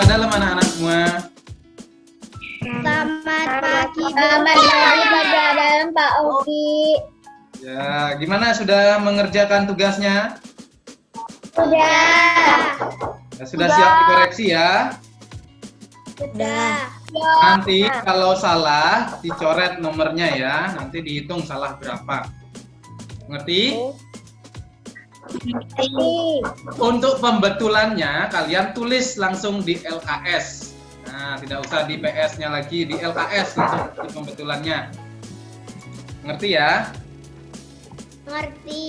Selamat dalam anak-anak semua. Selamat pagi, Pak dalam Pak Oki. Ya, gimana sudah mengerjakan tugasnya? Sudah. Ya, sudah siap dikoreksi ya? Sudah. Nanti kalau salah dicoret nomornya ya, nanti dihitung salah berapa. Ngerti? Untuk pembetulannya kalian tulis langsung di LKS. Nah, tidak usah di PS-nya lagi, di LKS langsung di pembetulannya. Ngerti ya? Ngerti.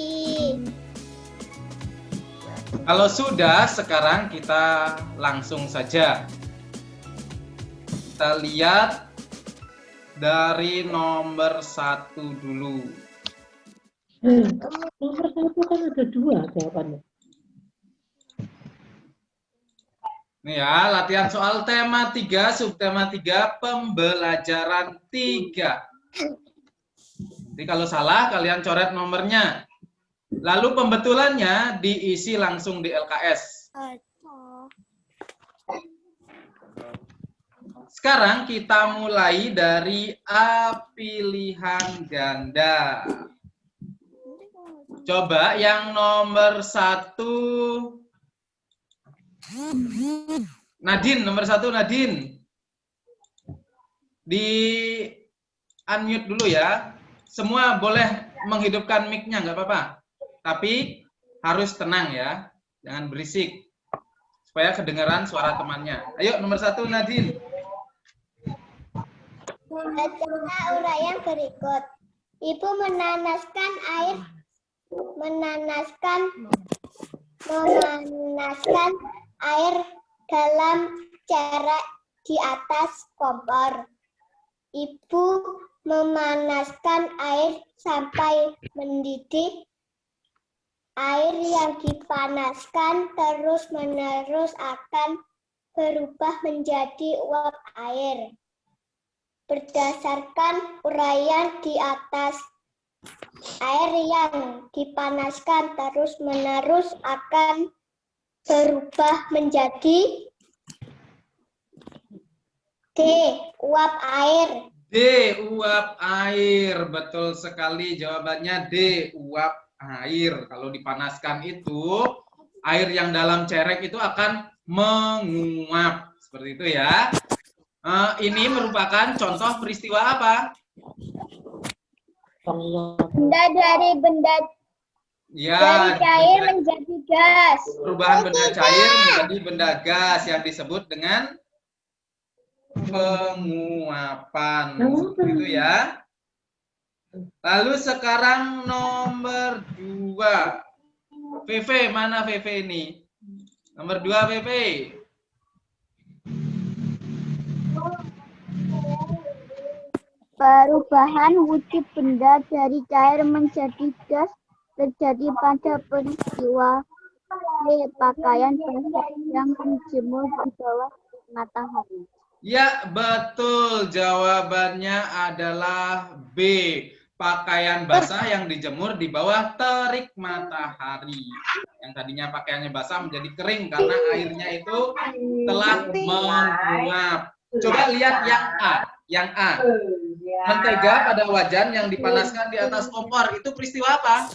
Kalau sudah, sekarang kita langsung saja. Kita lihat dari nomor 1 dulu. Nomor 1 kan ada 2 jawabannya. Nih ya, latihan soal tema 3, subtema 3, pembelajaran 3. Jadi kalau salah, kalian coret nomornya. Lalu pembetulannya diisi langsung di LKS. Sekarang kita mulai dari A pilihan ganda. Coba yang nomor 1. Nadine, nomor 1 Nadine. Di unmute dulu ya. Semua boleh menghidupkan mic-nya, nggak apa-apa. Tapi harus tenang ya. Jangan berisik. Supaya kedengaran suara temannya. Ayo nomor 1 Nadine. Baca uraian berikut. Ibu memanaskan air dalam ceret di atas kompor. Ibu memanaskan air sampai mendidih. Air yang dipanaskan terus-menerus akan berubah menjadi uap air. Berdasarkan uraian di atas, air yang dipanaskan terus-menerus akan berubah menjadi D. Uap air. D. Uap air. Betul sekali jawabannya D. Uap air. Kalau dipanaskan itu, air yang dalam cerek itu akan menguap. Seperti itu ya. Ini merupakan contoh peristiwa apa? Benda dari Ya, cair menjadi gas. perubahan benda cair menjadi benda gas yang disebut dengan penguapan. Seperti itu ya. Lalu sekarang nomor 2. VV, mana VV ini? Nomor 2 VV. Perubahan wujud benda dari cair menjadi gas terjadi pada peristiwa pakaian basah yang dijemur di bawah matahari. Ya, betul. Jawabannya adalah B. Pakaian basah yang dijemur di bawah terik matahari. Yang tadinya pakaiannya basah menjadi kering karena airnya itu telah menguap. Coba lihat yang A. Yang A. Mentega pada wajan yang dipanaskan di atas kompor. Itu peristiwa apa?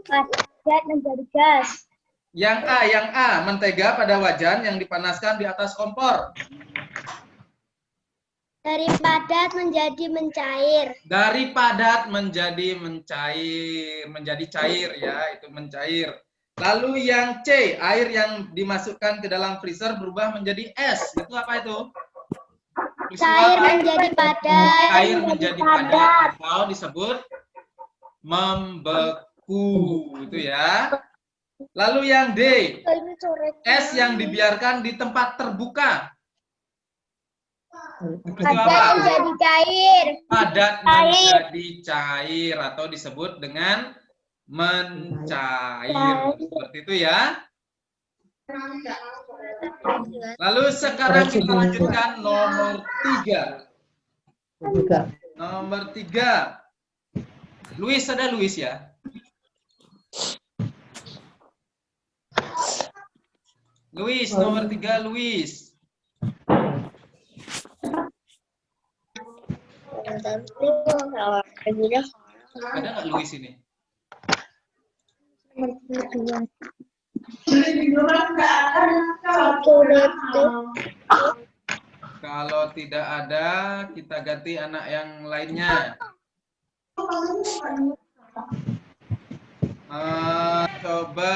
Padat menjadi gas. Yang A. Mentega pada wajan yang dipanaskan di atas kompor. Dari padat menjadi mencair. Dari padat menjadi mencair, menjadi cair ya, itu mencair. Lalu yang C, air yang dimasukkan ke dalam freezer berubah menjadi es. Itu apa itu? Cair menjadi padat. Cair menjadi padat atau disebut membeku, itu ya. Lalu yang D, es yang dibiarkan di tempat terbuka. Padat menjadi cair. Padat menjadi cair atau disebut dengan mencair. Seperti itu ya. Lalu sekarang kita lanjutkan nomor 3. Nomor 3. Luis, ada Luis ya? Luis, nomor 3, Luis. Ada nggak Luis ini? Kalau tidak ada, kita ganti anak yang lainnya. Coba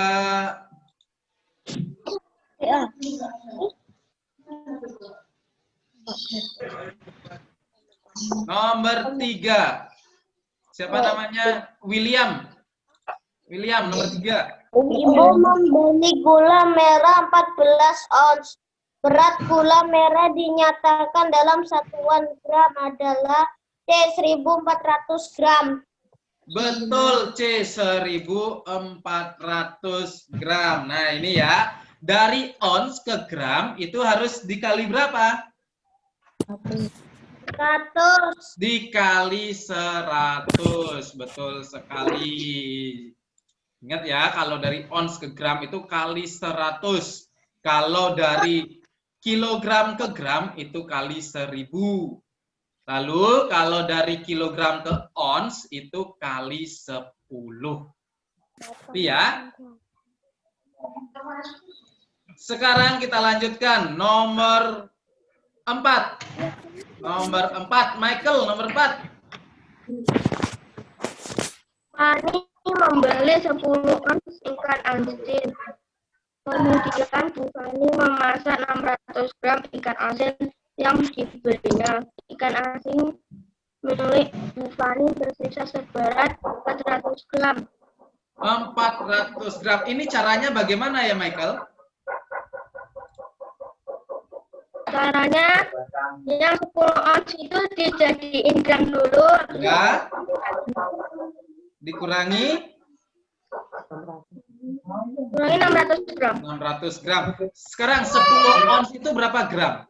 nomor 3. Siapa namanya? William. William, nomor 3. Ibu membeli gula merah 14 ons. Berat gula merah dinyatakan dalam satuan gram adalah C 1400 gram. Betul, C 1400 gram. Nah, ini ya. Dari ons ke gram itu harus dikali berapa? 100. Dikali 100. Betul sekali. Ingat ya, kalau dari ons ke gram itu kali 100. Kalau dari kilogram ke gram itu kali 1000. Lalu kalau dari kilogram ke ons itu kali 10. Ya. Sekarang kita lanjutkan nomor 4. Nomor 4, Michael, nomor 4. Fani membeli 10 ons ikan asin. Kemudian Bu Fani memasak 600 gram ikan asin yang dibelinya. Ikan asin milik Bu Fani bersisa seberat 400 gram. 400 gram. Ini caranya bagaimana ya, Michael? Caranya yang 10 ons itu dijadiin gram dulu. Ya. Dikurangi Kurangi 600 gram. 600 gram. Sekarang 10 ons itu berapa gram?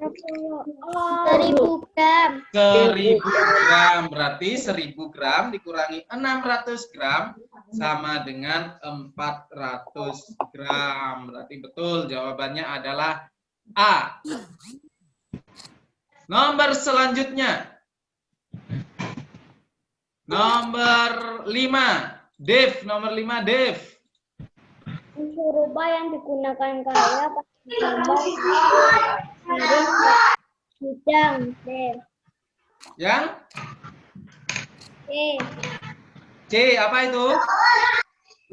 1000 gram. 1000 gram. Berarti 1000 gram dikurangi 600 gram sama dengan 400 gram. Berarti betul jawabannya adalah A. Nomor selanjutnya. Nomor 5. Dev, nomor 5, Dev. Huruf yang digunakan kaya pada gambar garis bidang C. Yang C. C, apa itu?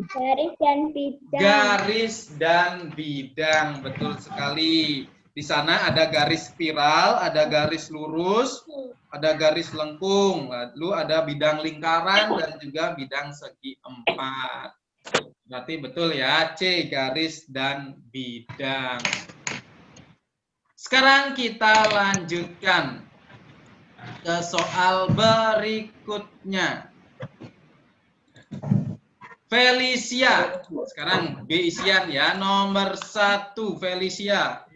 Garis dan bidang. Garis dan bidang, betul sekali. Di sana ada garis spiral, ada garis lurus, ada garis lengkung, lalu ada bidang lingkaran dan juga bidang segi 4. Berarti betul ya, C, garis dan bidang. Sekarang kita lanjutkan ke soal berikutnya. Felicia. Sekarang B isian ya. Nomor 1, Felicia.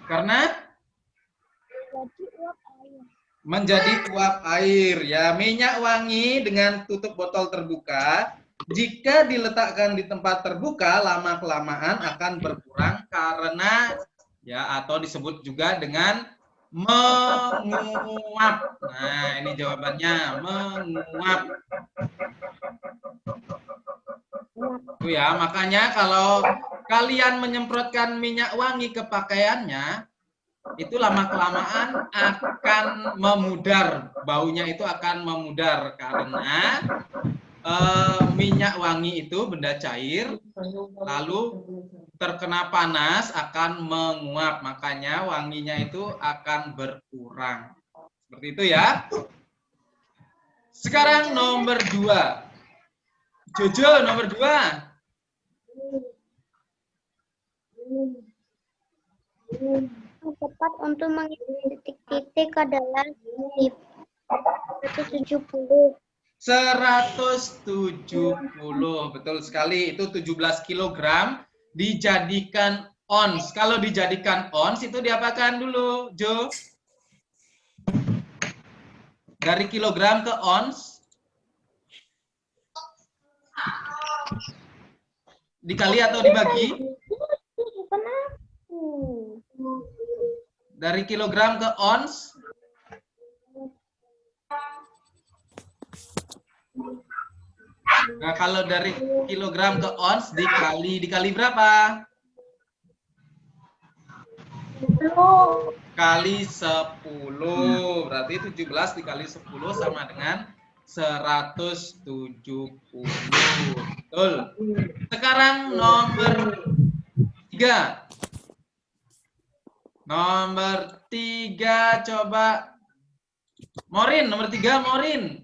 Karena menjadi uap air ya. Minyak wangi dengan tutup botol terbuka jika diletakkan di tempat terbuka lama-kelamaan akan berkurang karena ya atau disebut juga dengan menguap. Nah, ini jawabannya menguap. Itu ya, makanya kalau kalian menyemprotkan minyak wangi ke pakaiannya itu lama-kelamaan akan memudar, baunya itu akan memudar karena minyak wangi itu benda cair, lalu terkena panas akan menguap, makanya wanginya itu akan berkurang. Seperti itu ya. Sekarang nomor 2. Jojo, nomor 2. Tepat untuk mengisi titik-titik adalah 170. 170. Betul sekali, itu 17 kilogram dijadikan ons. Kalau dijadikan ons itu diapakan dulu, Jo? Dari kilogram ke ons? Dikali atau dibagi? Dari kilogram ke ons? Nah, kalau dari kilogram ke ons dikali berapa? Kali 10. Berarti 17 dikali 10 sama dengan 170. Betul. Sekarang nomor 3. Nomor 3 coba. Morin, nomor 3 Morin.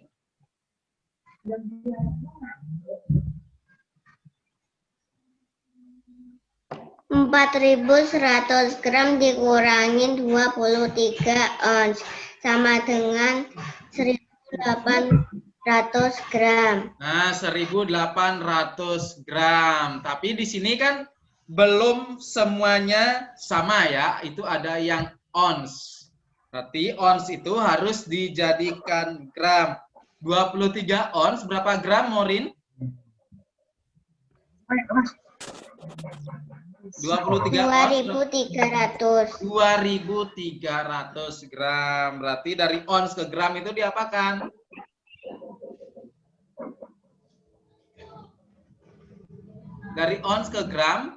4.100 gram dikurangi 23 ons sama dengan 1.800 gram. Nah, 1.800 gram. Tapi di sini kan belum semuanya sama ya. Itu ada yang ons. Berarti ons itu harus dijadikan gram. 23 ons berapa gram, Morin? 23 ons 2.300. 2.300 gram. Berarti dari ons ke gram itu diapakan? Dari ons ke gram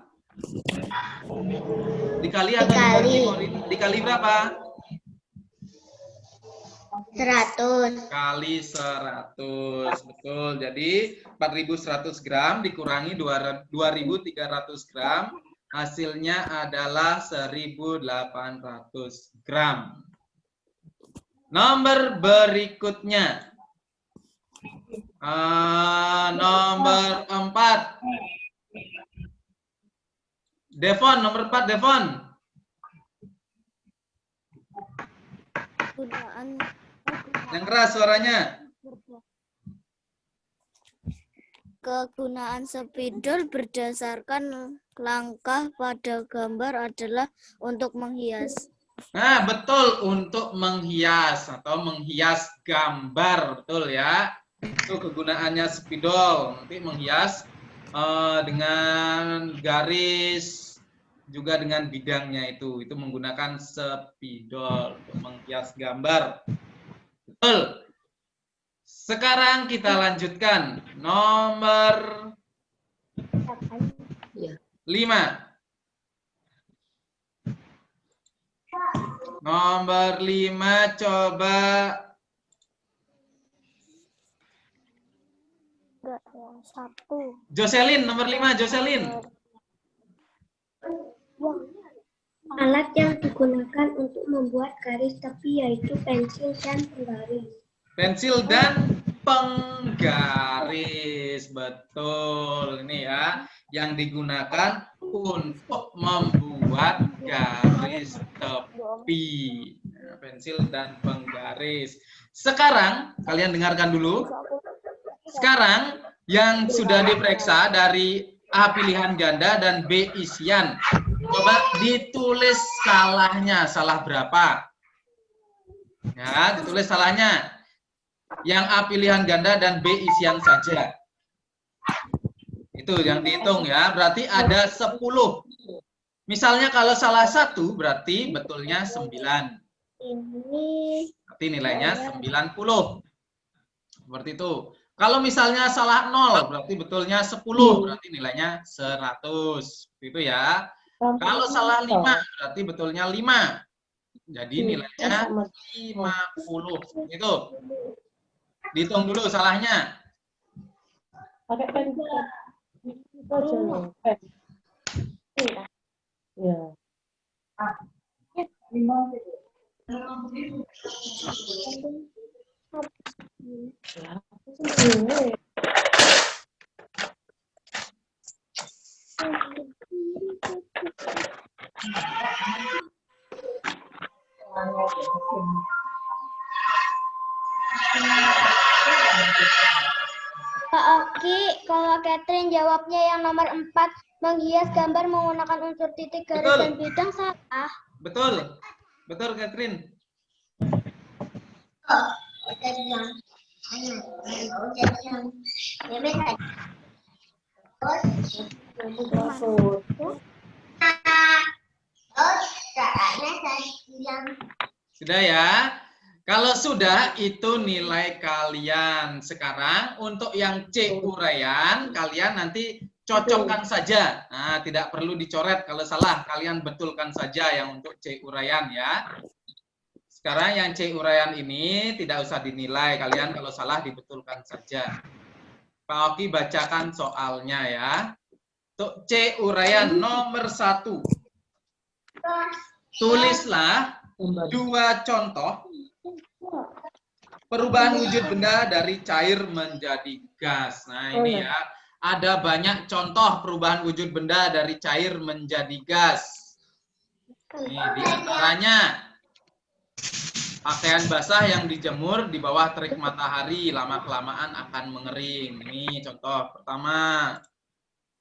dikali atau dibagi, Morin? Dikali berapa? 100. Kali 100. Betul. Jadi 4.100 gram dikurangi 2.300 gram. Hasilnya adalah 1.800 gram. Nomor berikutnya. Nomor 4. Devon, nomor 4, Devon. Yang keras suaranya. Kegunaan spidol berdasarkan langkah pada gambar adalah untuk menghias. Nah, betul, untuk menghias atau menghias gambar, betul ya. Itu kegunaannya spidol, nanti menghias dengan garis, juga dengan bidangnya itu menggunakan spidol untuk menghias gambar. Betul. Sekarang kita lanjutkan nomor 5. Nomor 5 coba. Jocelyn, nomor 5, Jocelyn. Alat yang digunakan untuk membuat garis tepi yaitu pensil dan penggaris. Pensil dan penggaris, betul ini ya, yang digunakan untuk membuat garis tepi. Nah, pensil dan penggaris. Sekarang kalian dengarkan dulu. Sekarang yang sudah diperiksa dari A pilihan ganda dan B isian. Coba ditulis salahnya, salah berapa? Ya, ditulis salahnya. Yang A pilihan ganda dan B isian saja. Itu yang dihitung ya, berarti ada 10. Misalnya kalau salah 1 berarti betulnya 9. Berarti nilainya 90. Seperti itu. Kalau misalnya salah 0 berarti betulnya 10, berarti nilainya 100. Itu ya. Kalau salah 5 berarti betulnya 5. Jadi nilainya 50. Itu. Dihitung dulu salahnya. Pakai pensil. Itu aja loh. Ya. Kak Oki, kalau Catherine jawabnya yang nomor 4, menghias gambar menggunakan unsur titik, garis, Betul. dan bidang salah. Betul. Betul, Catherine. Sudah ya? Kalau sudah, itu nilai kalian. Sekarang untuk yang C uraian, kalian nanti cocokkan saja. Nah, tidak perlu dicoret kalau salah. Kalian betulkan saja yang untuk C uraian ya. Sekarang yang C uraian ini tidak usah dinilai. Kalian kalau salah dibetulkan saja. Pak Oki bacakan soalnya ya. Untuk C uraian nomor 1. Tulislah 2 contoh perubahan wujud benda dari cair menjadi gas. Nah, ini ya. Ada banyak contoh perubahan wujud benda dari cair menjadi gas. Ini di antaranya pakaian basah yang dijemur di bawah terik matahari lama-kelamaan akan mengering. Ini contoh pertama.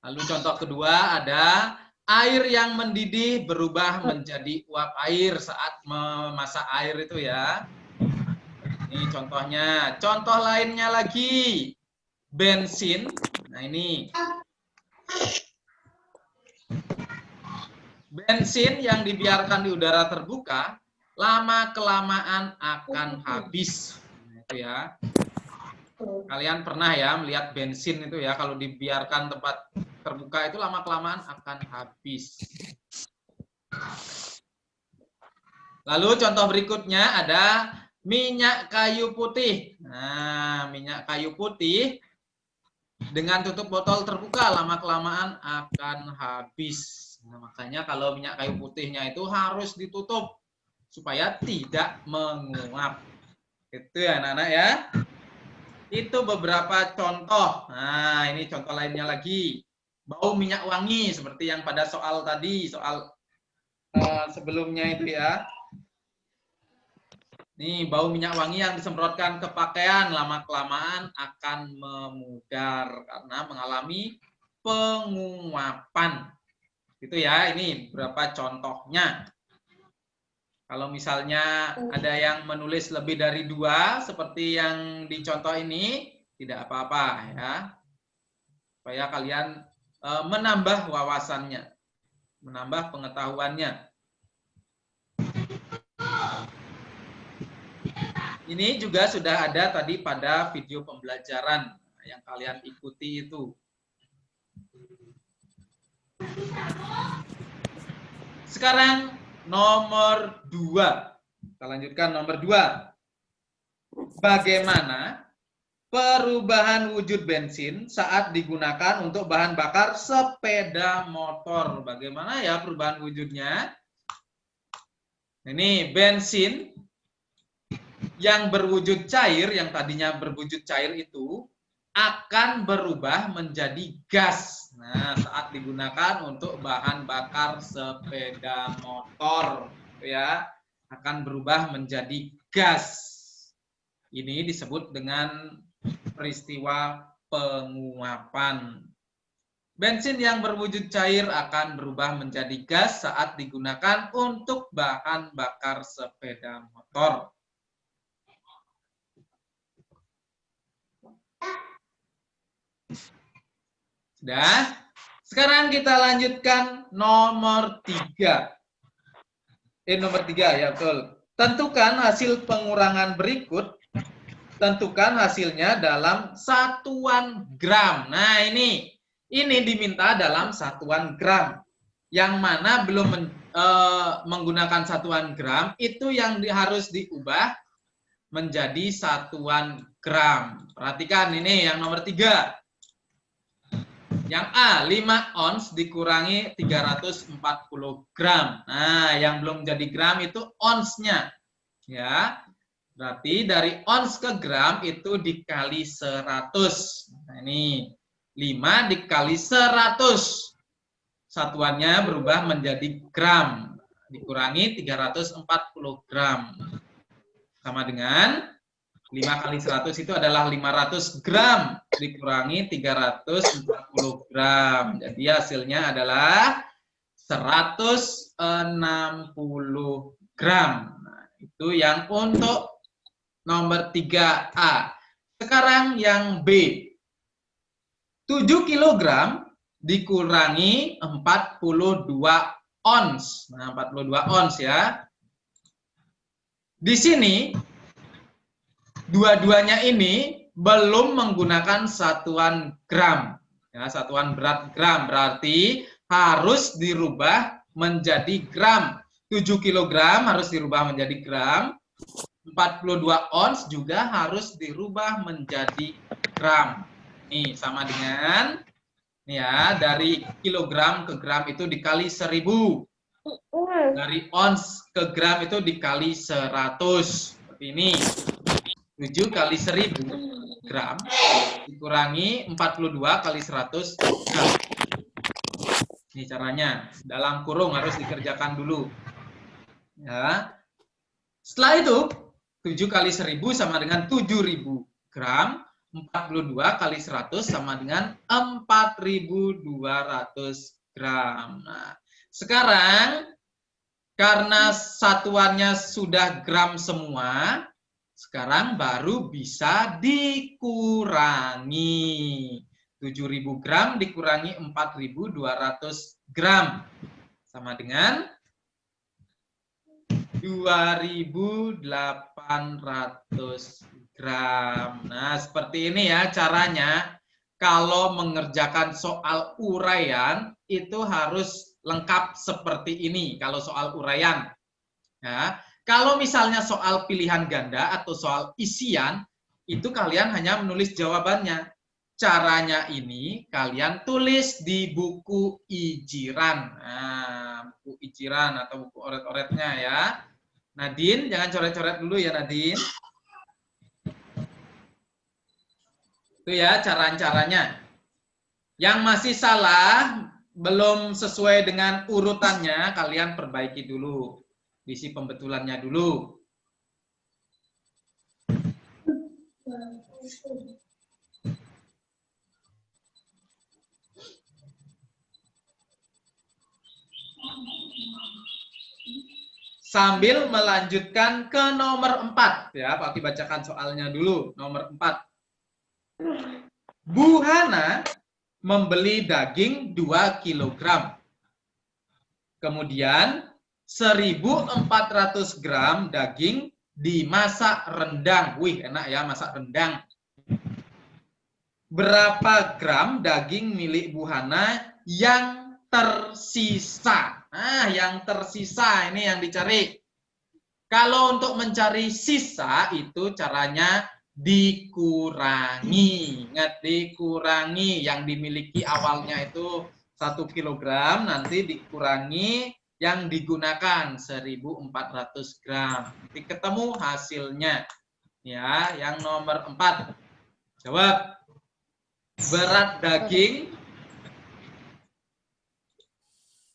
Lalu contoh kedua ada air yang mendidih berubah menjadi uap air saat memasak air itu ya. Ini contohnya. Contoh lainnya lagi, bensin. Nah ini. Bensin yang dibiarkan di udara terbuka, lama-kelamaan akan habis. Nah, itu ya. Kalian pernah ya melihat bensin itu ya, kalau dibiarkan tempat terbuka itu lama-kelamaan akan habis. Lalu contoh berikutnya ada minyak kayu putih. Nah, minyak kayu putih dengan tutup botol terbuka lama-kelamaan akan habis. Nah, makanya kalau minyak kayu putihnya itu harus ditutup supaya tidak menguap. Itu ya anak-anak ya. Itu beberapa contoh. Nah, ini contoh lainnya lagi. Bau minyak wangi seperti yang pada soal tadi, soal sebelumnya itu ya. Nih, bau minyak wangi yang disemprotkan ke pakaian lama-kelamaan akan memudar karena mengalami penguapan. Itu ya, ini beberapa contohnya. Kalau misalnya ada yang menulis lebih dari 2, seperti yang di contoh ini, tidak apa-apa ya. Supaya kalian menambah wawasannya, menambah pengetahuannya. Ini juga sudah ada tadi pada video pembelajaran yang kalian ikuti itu. Sekarang nomor 2. Kita lanjutkan nomor 2. Bagaimana perubahan wujud bensin saat digunakan untuk bahan bakar sepeda motor? Bagaimana ya perubahan wujudnya? Ini bensin yang berwujud cair, yang tadinya berwujud cair itu akan berubah menjadi gas. Nah, saat digunakan untuk bahan bakar sepeda motor, ya, akan berubah menjadi gas. Ini disebut dengan peristiwa penguapan. Bensin yang berwujud cair akan berubah menjadi gas saat digunakan untuk bahan bakar sepeda motor. Sudah? Sekarang kita lanjutkan nomor 3. Nomor 3 ya betul. Tentukan hasil pengurangan berikut. Tentukan hasilnya dalam satuan gram. Nah ini diminta dalam satuan gram. Yang mana belum menggunakan satuan gram, itu yang harus diubah menjadi satuan gram. Perhatikan ini yang nomor 3. Yang A, 5 ons dikurangi 340 gram. Nah, yang belum jadi gram itu onsnya. Ya, berarti dari ons ke gram itu dikali 100. Nah, ini 5 dikali 100. Satuannya berubah menjadi gram. Dikurangi 340 gram. Sama dengan 5 kali 100 itu adalah 500 gram dikurangi 340 gram. Jadi hasilnya adalah 160 gram. Nah, itu yang untuk nomor 3A. Sekarang yang B. 7 kg dikurangi 42 ons. Nah, 42 ons ya. Di sini dua-duanya ini belum menggunakan satuan gram. Ya, satuan berat gram berarti harus dirubah menjadi gram. 7 kg harus dirubah menjadi gram. 42 ons juga harus dirubah menjadi gram. Nih, sama dengan nih ya, dari kilogram ke gram itu dikali 1000. Dari ons ke gram itu dikali 100. Seperti ini. 7 kali 1000 gram dikurangi 42 kali 100 gram. Ini caranya. Dalam kurung harus dikerjakan dulu. Ya. Setelah itu, 7 kali 1000 sama dengan 7000 gram. 42 kali 100 sama dengan 4200 gram. Nah, sekarang karena satuannya sudah gram semua, sekarang baru bisa dikurangi. 7000 gram dikurangi 4200 gram. Sama dengan 2800 gram. Nah, seperti ini ya caranya. Kalau mengerjakan soal uraian, itu harus lengkap seperti ini. Kalau soal uraian. Ya. Kalau misalnya soal pilihan ganda atau soal isian, itu kalian hanya menulis jawabannya. Caranya ini kalian tulis di buku ijiran. Nah, buku ijiran atau buku oret-oretnya ya. Nadine, jangan coret-coret dulu ya Nadine. Itu ya cara-caranya. Yang masih salah, belum sesuai dengan urutannya, kalian perbaiki dulu. Isi pembetulannya dulu. Sambil melanjutkan ke nomor 4. Ya, Pak Ati bacakan soalnya dulu. Nomor 4. Bu Hana membeli daging 2 kg. Kemudian 1400 gram daging dimasak rendang. Wih, enak ya masak rendang. Berapa gram daging milik Bu Hana yang tersisa? Nah, yang tersisa ini yang dicari. Kalau untuk mencari sisa itu caranya dikurangi. Ingat, dikurangi. Yang dimiliki awalnya itu 1 kg, nanti dikurangi yang digunakan 1400 gram. Nanti ketemu hasilnya. Ya, yang nomor 4. Jawab. Berat daging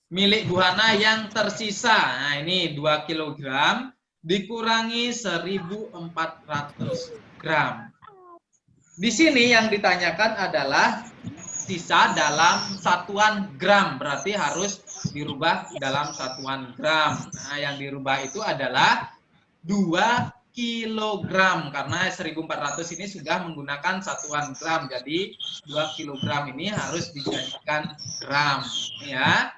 milik Bu Hana yang tersisa. Nah, ini 2 kg dikurangi 1400 gram. Di sini yang ditanyakan adalah sisa dalam satuan gram, berarti harus dirubah dalam satuan gram. Nah, yang dirubah itu adalah 2 kilogram, karena 1400 ini sudah menggunakan satuan gram, jadi 2 kilogram ini harus dijadikan gram. Ya.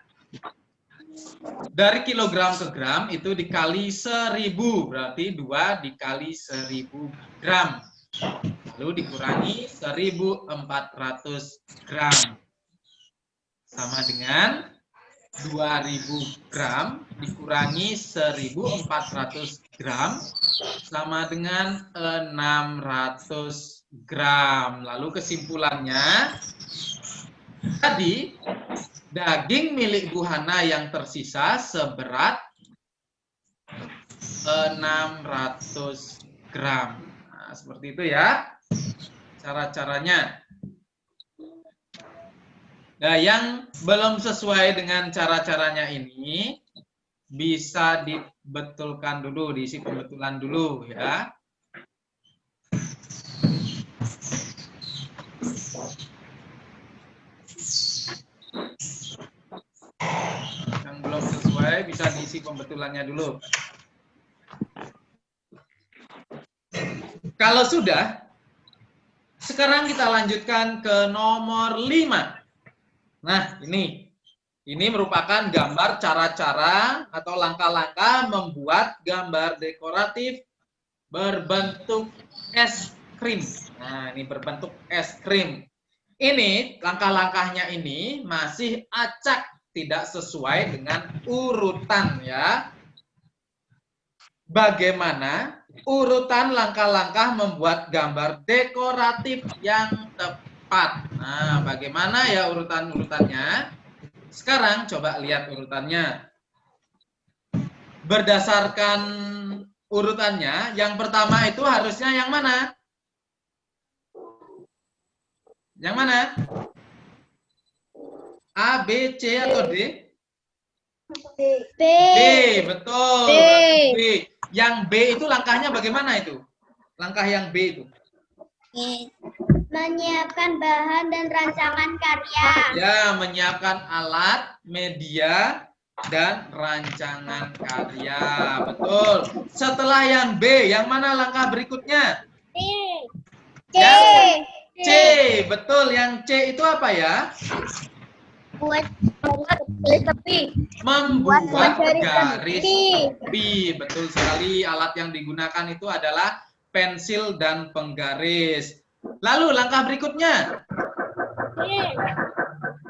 Dari kilogram ke gram itu dikali 1000, berarti 2 dikali 1000 gram. Lalu dikurangi 1400 gram. Sama dengan 2000 gram dikurangi 1400 gram sama dengan 600 gram. Lalu kesimpulannya, tadi daging milik Bu Hana yang tersisa seberat 600 gram. Nah, seperti itu ya cara-caranya. Nah, yang belum sesuai dengan cara-caranya ini bisa dibetulkan dulu, diisi pembetulan dulu ya. selesai, bisa diisi pembetulannya dulu. Kalau sudah, sekarang kita lanjutkan ke nomor 5. Nah, ini merupakan gambar cara-cara atau langkah-langkah membuat gambar dekoratif berbentuk es krim. Nah, ini berbentuk es krim. Ini langkah-langkahnya ini masih acak, tidak sesuai dengan urutan ya. Bagaimana urutan langkah-langkah membuat gambar dekoratif yang tepat? Nah, bagaimana ya urutan-urutannya? Sekarang coba lihat urutannya. Berdasarkan urutannya, yang pertama itu harusnya yang mana? Yang mana? A, B, C, atau D? B. B, betul. B. Yang B itu langkahnya bagaimana itu? Langkah yang B itu? Menyiapkan bahan dan rancangan karya. Ya, menyiapkan alat, media, dan rancangan karya. Betul. Setelah yang B, yang mana langkah berikutnya? C. Yang C, betul. Yang C itu apa ya? Buat garis tepi. Membuat garis garis tepi. tepi. Betul sekali. Alat yang digunakan itu adalah pensil dan penggaris. Lalu langkah berikutnya?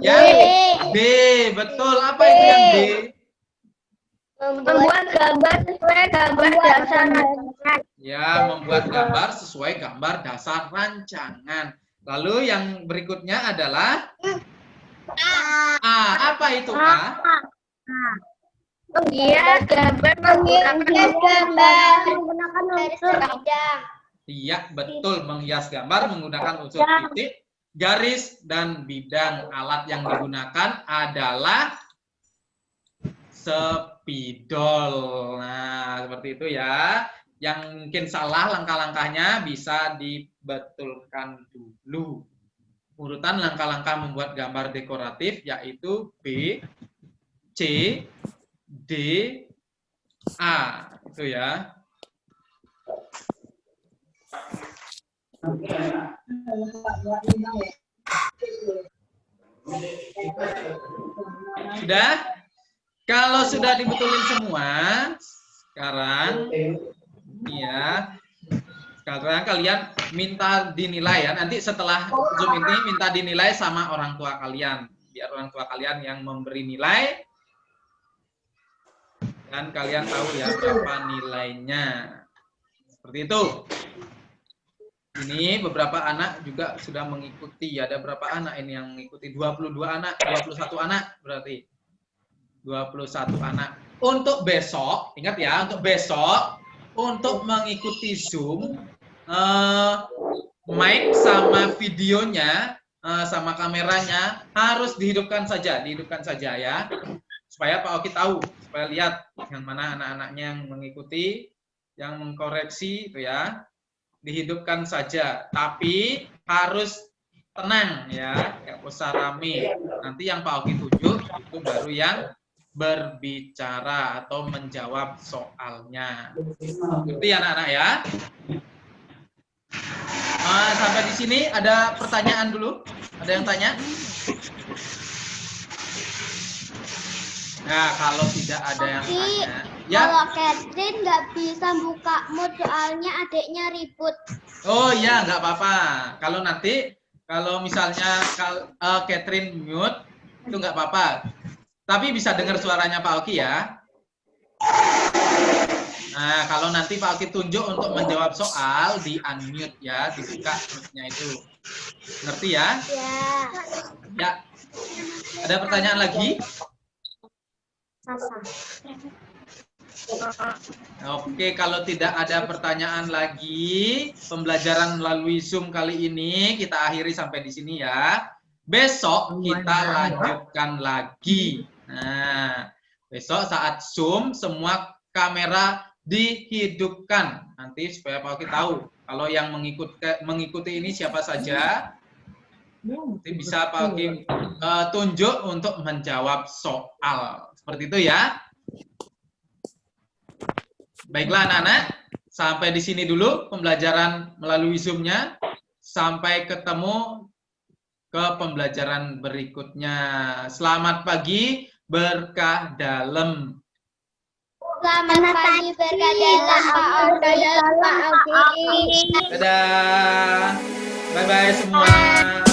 Yang B, betul. Apa itu yang B? Membuat gambar sesuai gambar dasar rancangan. Ya, membuat gambar sesuai gambar dasar rancangan. Lalu yang berikutnya adalah A. Apa itu A? Menghias gambar menggunakan unsur bidang. Iya, betul. Menghias gambar menggunakan unsur titik, garis, dan bidang. Alat yang digunakan adalah spidol. Nah, seperti itu ya. Yang mungkin salah langkah-langkahnya bisa dibetulkan dulu. Urutan langkah-langkah membuat gambar dekoratif yaitu B, C, D, A. Itu ya. Sudah? Kalau sudah dibetulin semua, sekarang ya, sekarang kalian minta dinilai ya. Nanti setelah Zoom ini minta dinilai sama orang tua kalian. Biar orang tua kalian yang memberi nilai. Dan kalian tahu ya berapa nilainya. Seperti itu. Ini beberapa anak juga sudah mengikuti. Ada berapa anak ini yang mengikuti? 22 anak, 21 anak berarti. 21 anak. Untuk besok, ingat ya, untuk besok, untuk mengikuti Zoom, mic sama videonya, sama kameranya harus dihidupkan saja ya, supaya Pak Oki tahu, supaya lihat yang mana anak-anaknya yang mengikuti, yang mengkoreksi itu ya, dihidupkan saja, tapi harus tenang ya, nggak usah rame. Nanti yang Pak Oki tunjuk itu baru yang berbicara atau menjawab soalnya. Ngerti anak-anak ya? Sampai di sini ada pertanyaan dulu? Ada yang tanya? Nah, kalau tidak ada yang tanya, ya. Kalau Catherine nggak bisa buka mood soalnya adiknya ribut. Oh iya, nggak apa-apa. Kalau nanti, kalau misalnya Catherine mute, itu nggak apa-apa. Tapi bisa dengar suaranya Pak Oki ya. Nah, kalau nanti Pak Oki tunjuk untuk menjawab soal, di unmute ya, dibuka mute-nya itu. Ngerti ya? Ya. Ya. Ada pertanyaan lagi? Oke, kalau tidak ada pertanyaan lagi, pembelajaran melalui Zoom kali ini kita akhiri sampai di sini ya. Besok kita lanjutkan lagi. Nah, besok saat Zoom semua kamera dihidupkan. Nanti supaya Pak Oki tahu kalau yang mengikuti ini siapa saja. Nanti bisa Pak Oki tunjuk untuk menjawab soal. Seperti itu ya. Baiklah anak-anak, sampai di sini dulu pembelajaran melalui Zoom-nya. Sampai ketemu ke pembelajaran berikutnya. Selamat pagi, berkah dalam. Selamat pagi berkah dalam Pak Odi. Dadah. Bye-bye semua.